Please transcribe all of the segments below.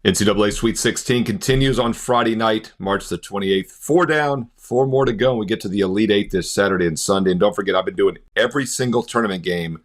NCAA Sweet 16 continues on Friday night, March the 28th. 4 down, 4 more to go, and we get to the Elite Eight this Saturday and Sunday. And don't forget, I've been doing every single tournament game,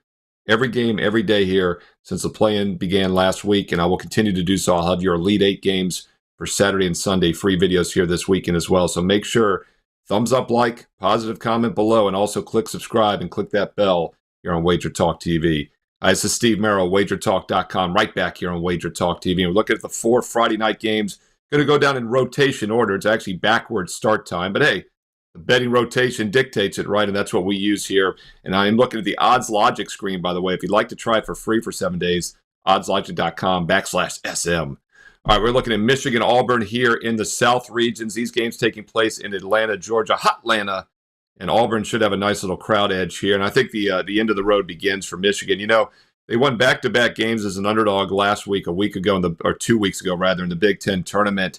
every day here since the play-in began last week, and I will continue to do so. I'll have your Elite Eight games for Saturday and Sunday, free videos here this weekend as well. So make sure, thumbs up, like, positive comment below, and also click subscribe and click that bell here on WagerTalk TV. This is Steve Merril, WagerTalk.com, right back here on WagerTalk TV. And we're looking at the 4 Friday night games. Going to go down in rotation order. It's actually backwards start time. But hey, the betting rotation dictates it, right? And that's what we use here. And I am looking at the Odds Logic screen, by the way. If you'd like to try it for free for 7 days, oddslogic.com/SM. All right, we're looking at Michigan, Auburn here in the South regions. These games taking place in Atlanta, Georgia, hot Atlanta. And Auburn should have a nice little crowd edge here. And I think the end of the road begins for Michigan. You know, they won back-to-back games as an underdog last week, or 2 weeks ago, rather, in the Big Ten tournament,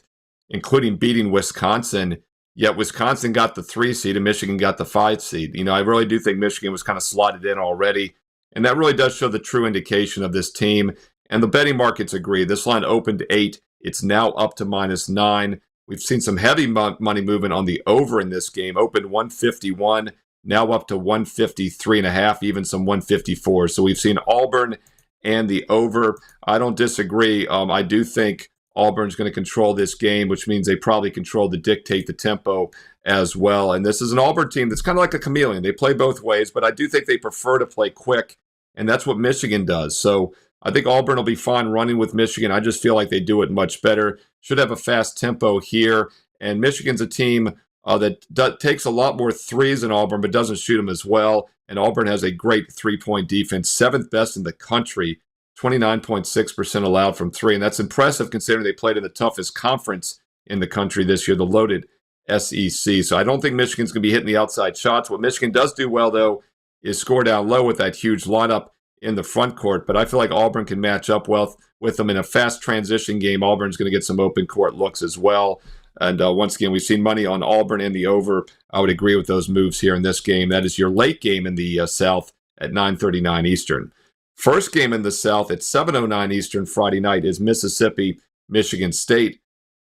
including beating Wisconsin. Yet Wisconsin got the 3 seed and Michigan got the 5 seed. You know, I really do think Michigan was kind of slotted in already. And that really does show the true indication of this team. And the betting markets agree. This line opened 8. It's now up to -9. We've seen some heavy money movement on the over in this game. Opened 151, now up to 153.5, even some 154. So we've seen Auburn and the over. I don't disagree. I do think Auburn's going to control this game, which means they probably control the dictate the tempo as well. And this is an Auburn team that's kind of like a chameleon. They play both ways, but I do think they prefer to play quick, and that's what Michigan does. So I think Auburn will be fine running with Michigan. I just feel like they do it much better. Should have a fast tempo here. And Michigan's a team that takes a lot more threes than Auburn, but doesn't shoot them as well. And Auburn has a great three-point defense, 7th best in the country, 29.6% allowed from 3. And that's impressive considering they played in the toughest conference in the country this year, the loaded SEC. So I don't think Michigan's going to be hitting the outside shots. What Michigan does do well, though, is score down low with that huge lineup in the front court, but I feel like Auburn can match up well with them in a fast transition game. Auburn's going to get some open court looks as well. And once again, we've seen money on Auburn and the over. I would agree with those moves here in this game. That is your late game in the South at 9:39 Eastern. First game in the South at 7:09 Eastern Friday night is Mississippi, Michigan State.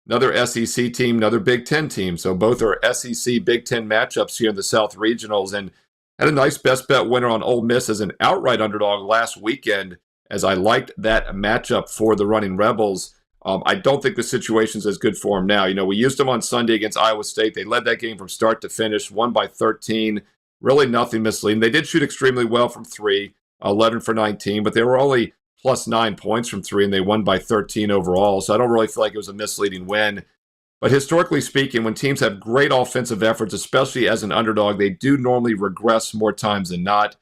Another SEC team, another Big Ten team. So both are SEC Big Ten matchups here in the South Regionals. And had a nice best bet winner on Ole Miss as an outright underdog last weekend, as I liked that matchup for the Running Rebels. I don't think the situation's as good for them now. You know, we used them on Sunday against Iowa State. They led that game from start to finish, won by 13. Really nothing misleading. They did shoot extremely well from 3, 11 for 19, but they were only plus 9 points from 3, and they won by 13 overall. So I don't really feel like it was a misleading win. But historically speaking, when teams have great offensive efforts, especially as an underdog, they do normally regress more times than not.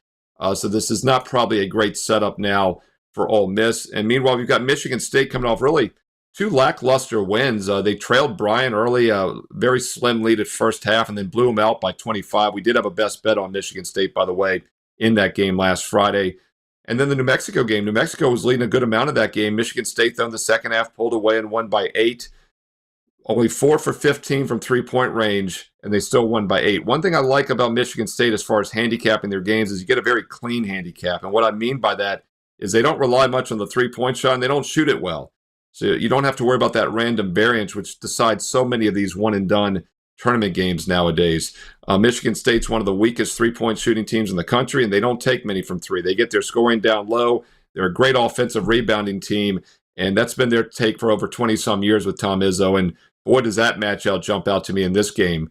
So this is not probably a great setup now for Ole Miss. And meanwhile, we've got Michigan State coming off really 2 lackluster wins. They trailed Bryan early, very slim lead at first half, and then blew them out by 25. We did have a best bet on Michigan State, by the way, in that game last Friday. And then the New Mexico game. New Mexico was leading a good amount of that game. Michigan State, though, in the second half, pulled away and won by 8. Only 4 for 15 from three-point range, and they still won by 8. One thing I like about Michigan State as far as handicapping their games is you get a very clean handicap. And what I mean by that is they don't rely much on the three-point shot, and they don't shoot it well. So you don't have to worry about that random variance, which decides so many of these one-and-done tournament games nowadays. Michigan State's one of the weakest three-point shooting teams in the country, and they don't take many from 3. They get their scoring down low. They're a great offensive rebounding team, and that's been their take for over 20-some years with Tom Izzo. And boy, does that matchup jump out to me in this game.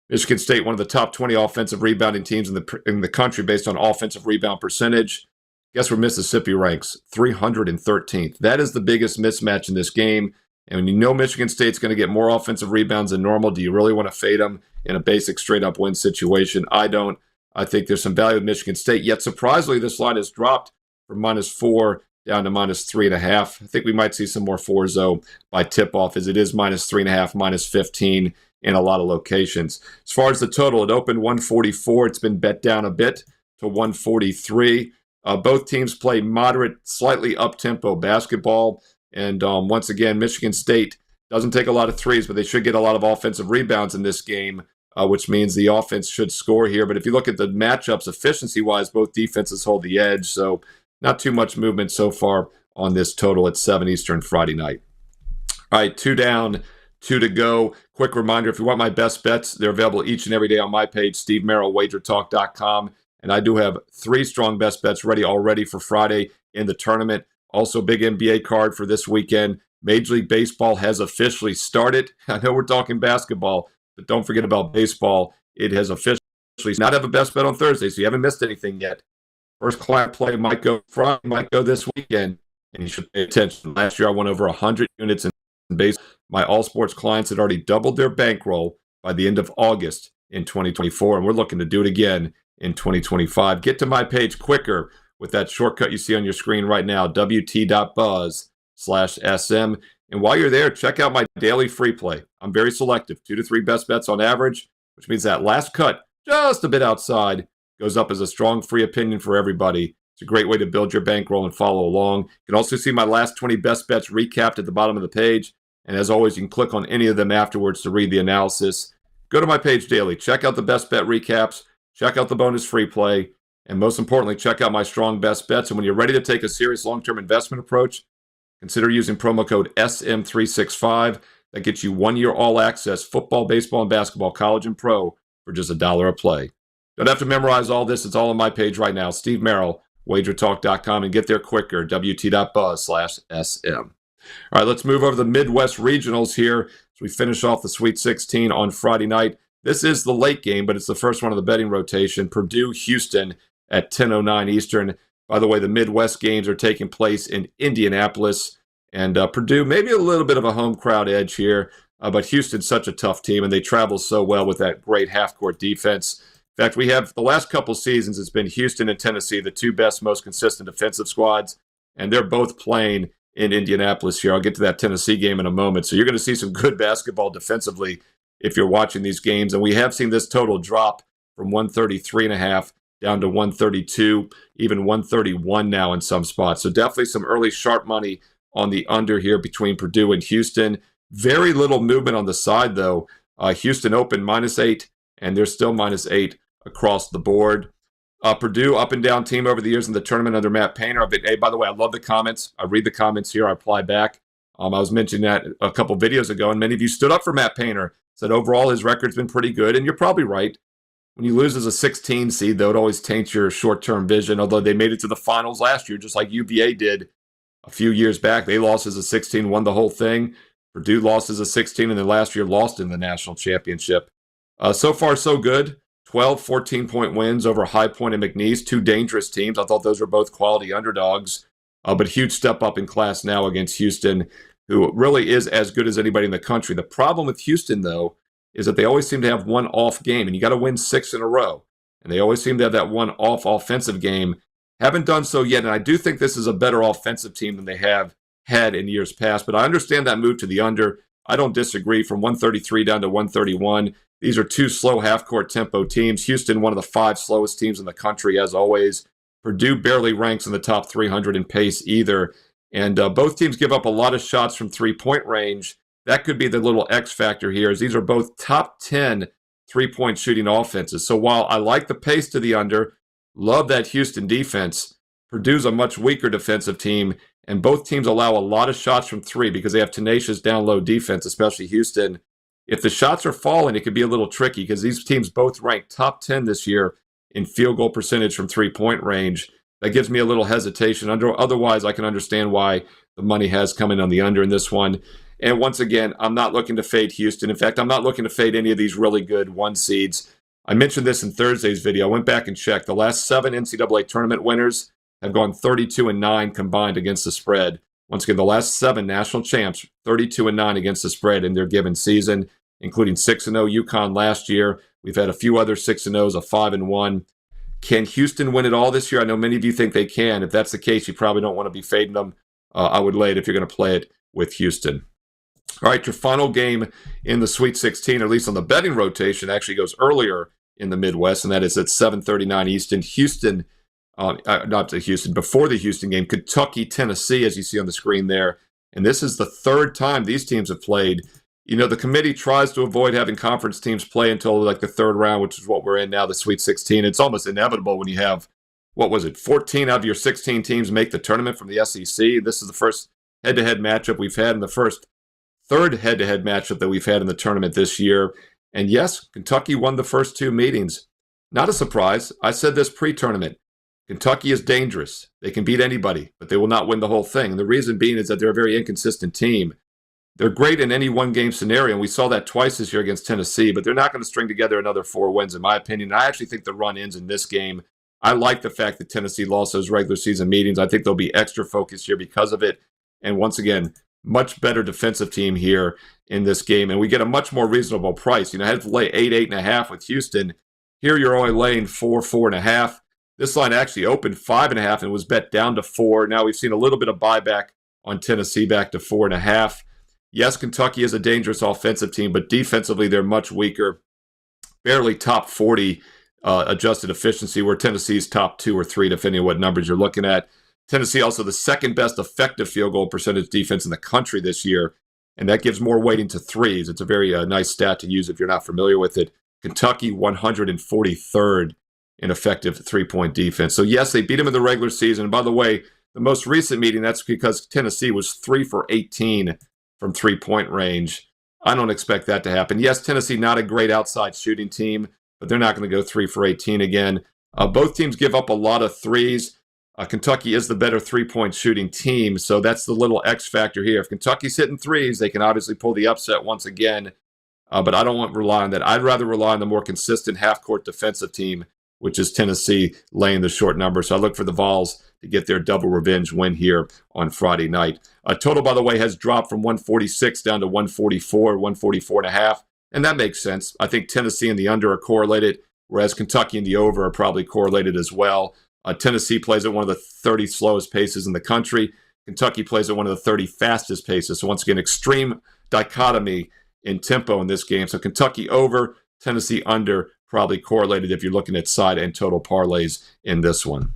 Michigan State, one of the top 20 offensive rebounding teams in the country based on offensive rebound percentage. Guess where Mississippi ranks? 313th. That is the biggest mismatch in this game. And when you know Michigan State's going to get more offensive rebounds than normal, do you really want to fade them in a basic straight-up win situation? I don't. I think there's some value with Michigan State. Yet, surprisingly, this line has dropped from -4 down to -3.5. I think we might see some more 4s, though, by tip-off, as it is -3.5, -15 in a lot of locations. As far as the total, it opened 144. It's been bet down a bit to 143. Both teams play moderate, slightly up-tempo basketball. And once again, Michigan State doesn't take a lot of threes, but they should get a lot of offensive rebounds in this game, which means the offense should score here. But if you look at the matchups efficiency-wise, both defenses hold the edge. So not too much movement so far on this total at 7 Eastern Friday night. All right, 2 down, 2 to go. Quick reminder, if you want my best bets, they're available each and every day on my page, Steve Merril, WagerTalk.com. And I do have 3 strong best bets ready already for Friday in the tournament. Also, big NBA card for this weekend. Major League Baseball has officially started. I know we're talking basketball, but don't forget about baseball. It has officially not have a best bet on Thursday, so you haven't missed anything yet. First client play might go Friday, might go this weekend, and you should pay attention. Last year, I won over 100 units in base. My all sports clients had already doubled their bankroll by the end of August in 2024, and we're looking to do it again in 2025. Get to my page quicker with that shortcut you see on your screen right now, wt.buzz/SM. And while you're there, check out my daily free play. I'm very selective, 2 to 3 best bets on average, which means that last cut, just a bit outside, goes up as a strong free opinion for everybody. It's a great way to build your bankroll and follow along. You can also see my last 20 best bets recapped at the bottom of the page. And as always, you can click on any of them afterwards to read the analysis. Go to my page daily. Check out the best bet recaps. Check out the bonus free play. And most importantly, check out my strong best bets. And when you're ready to take a serious long-term investment approach, consider using promo code SM365. That gets you 1 year all access, football, baseball, and basketball, college and pro, for just $1 a play. Don't have to memorize all this. It's all on my page right now, Steve Merril, WagerTalk.com, and get there quicker, wt.buzz/SM. All right, let's move over to the Midwest Regionals here as we finish off the Sweet 16 on Friday night. This is the late game, but it's the first one of the betting rotation. Purdue, Houston at 10:09 Eastern. By the way, the Midwest games are taking place in Indianapolis, and Purdue, maybe a little bit of a home crowd edge here, but Houston's such a tough team, and they travel so well with that great half-court defense. In fact, we have the last couple seasons, it's been Houston and Tennessee, the 2 best, most consistent defensive squads, and they're both playing in Indianapolis here. I'll get to that Tennessee game in a moment. So you're going to see some good basketball defensively if you're watching these games. And we have seen this total drop from 133.5 down to 132, even 131 now in some spots. So definitely some early sharp money on the under here between Purdue and Houston. Very little movement on the side, though. Houston opened -8, and they're still -8 across the board. Purdue, up and down team over the years in the tournament under Matt Painter. Hey, by the way, I love the comments. I read the comments here. I reply back. I was mentioning that a couple videos ago, and many of you stood up for Matt Painter, said overall his record's been pretty good, and you're probably right. When you lose as a 16 seed, though, it always taints your short-term vision, although they made it to the finals last year, just like UVA did a few years back. They lost as a 16, won the whole thing. Purdue lost as a 16, and then last year lost in the national championship. So far, so good. 12 14-point wins over High Point and McNeese, 2 dangerous teams. I thought those were both quality underdogs, but huge step up in class now against Houston, who really is as good as anybody in the country. The problem with Houston, though, is that they always seem to have one off game, and you got to win 6 in a row. And they always seem to have that one off offensive game. Haven't done so yet, and I do think this is a better offensive team than they have had in years past, but I understand that move to the under. I don't disagree. From 133 down to 131. These are 2 slow half-court tempo teams. Houston, one of the 5 slowest teams in the country, as always. Purdue barely ranks in the top 300 in pace either. And both teams give up a lot of shots from three-point range. That could be the little X factor here, as these are both top 10 three-point shooting offenses. So while I like the pace to the under, love that Houston defense, Purdue's a much weaker defensive team, and both teams allow a lot of shots from 3 because they have tenacious down-low defense, especially Houston. If the shots are falling, it could be a little tricky because these teams both rank top 10 this year in field goal percentage from three-point range. That gives me a little hesitation. Otherwise, I can understand why the money has come in on the under in this one. And once again, I'm not looking to fade Houston. In fact, I'm not looking to fade any of these really good 1 seeds. I mentioned this in Thursday's video. I went back and checked. The last 7 NCAA tournament winners have gone 32-9 combined against the spread. Once again, the last 7 national champs, 32-9 against the spread in their given season, including 6-0 UConn last year. We've had a few other 6-0s, a 5-1. Can Houston win it all this year? I know many of you think they can. If that's the case, you probably don't want to be fading them. I would lay it if you're going to play it with Houston. All right, your final game in the Sweet 16, at least on the betting rotation, actually goes earlier in the Midwest, and that is at 7:39 Eastern. Houston, not to Houston, before the Houston game, Kentucky, Tennessee, as you see on the screen there. And this is the 3rd time these teams have played. You know, the committee tries to avoid having conference teams play until like the 3rd round, which is what we're in now, the Sweet 16. It's almost inevitable when you have, 14 out of your 16 teams make the tournament from the SEC. This is the first head-to-head matchup we've had in the first third head-to-head matchup that we've had in the tournament this year. And yes, Kentucky won the first two meetings. Not a surprise. I said this pre-tournament. Kentucky is dangerous. They can beat anybody, but they will not win the whole thing. And the reason being is that they're a very inconsistent team. They're great in any one-game scenario, and we saw that twice this year against Tennessee, but they're not going to string together another 4 wins, in my opinion. I actually think the run ends in this game. I like the fact that Tennessee lost those regular season meetings. I think they'll be extra focused here because of it. And once again, much better defensive team here in this game, and we get a much more reasonable price. I had to lay 8.5 with Houston. Here you're only laying 4.5. This line actually opened 5.5 and was bet down to 4. Now we've seen a little bit of buyback on Tennessee back to 4.5. Yes, Kentucky is a dangerous offensive team, but defensively they're much weaker. Barely top 40 adjusted efficiency, where Tennessee's top 2 or 3, depending on what numbers you're looking at. Tennessee also the second best effective field goal percentage defense in the country this year, and that gives more weighting to threes. It's a very nice stat to use if you're not familiar with it. Kentucky 143rd in effective three-point defense. So yes, they beat them in the regular season. And by the way, the most recent meeting, that's because Tennessee was 3 for 18 from three-point range. I don't expect that to happen. Yes, Tennessee not a great outside shooting team, but they're not going to go 3 for 18 again. Both teams give up a lot of threes. Kentucky is the better three-point shooting team, so that's the little X factor here. If Kentucky's hitting threes, they can obviously pull the upset once again, but I don't want to rely on that. I'd rather rely on the more consistent half-court defensive team, which is Tennessee laying the short number. So I look for the Vols to get their double revenge win here on Friday night. Total, by the way, has dropped from 146 down to 144, 144.5, and that makes sense. I think Tennessee and the under are correlated, whereas Kentucky and the over are probably correlated as well. Tennessee plays at one of the 30 slowest paces in the country. Kentucky plays at one of the 30 fastest paces. So once again, extreme dichotomy in tempo in this game. So Kentucky over, Tennessee under, probably correlated if you're looking at side and total parlays in this one.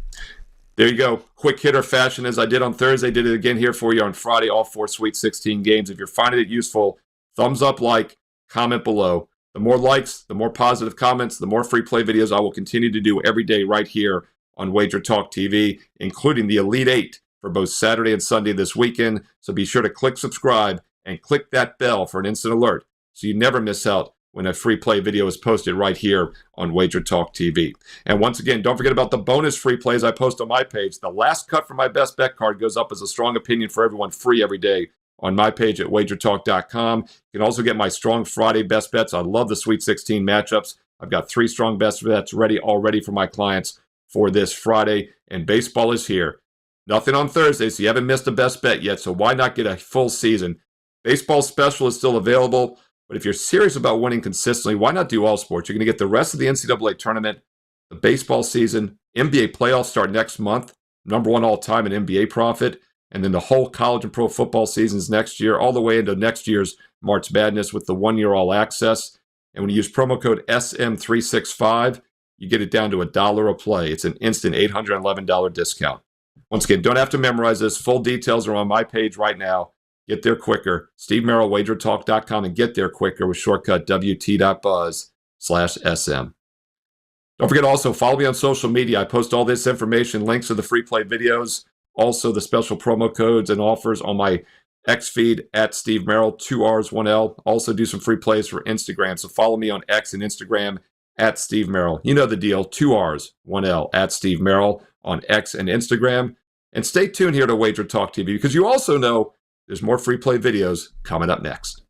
There you go. Quick hitter fashion as I did on Thursday. Did it again here for you on Friday. All 4 Sweet 16 games. If you're finding it useful, thumbs up, like, comment below. The more likes, the more positive comments, the more free play videos I will continue to do every day right here on WagerTalk TV, including the Elite 8 for both Saturday and Sunday this weekend. So be sure to click subscribe and click that bell for an instant alert so you never miss out when a free play video is posted right here on WagerTalk TV. And once again, don't forget about the bonus free plays I post on my page. The last cut for my best bet card goes up as a strong opinion for everyone free every day on my page at WagerTalk.com. You can also get my Strong Friday best bets. I love the Sweet 16 matchups. I've got 3 strong best bets ready already for my clients for this Friday, and baseball is here. Nothing on Thursday, so you haven't missed a best bet yet, so why not get a full season? Baseball special is still available, but if you're serious about winning consistently, why not do all sports? You're going to get the rest of the NCAA tournament, the baseball season, NBA playoffs start next month, #1 all-time in NBA profit, and then the whole college and pro football seasons next year, all the way into next year's March Madness with the 1-year all-access. And when you use promo code SM365, you get it down to $1 a play. It's an instant $811 discount. Once again, don't have to memorize this. Full details are on my page right now. Get there quicker. Steve Merril, WagerTalk.com, and get there quicker with shortcut WT.buzz/SM. Don't forget also, follow me on social media. I post all this information, links to the free play videos, also the special promo codes and offers on my X feed at Steve Merril, 2 R's, 1 L. Also do some free plays for Instagram. So follow me on X and Instagram at Steve Merril. You know the deal, 2 R's, 1 L, at Steve Merril on X and Instagram. And stay tuned here to WagerTalk TV because you also know there's more free play videos coming up next.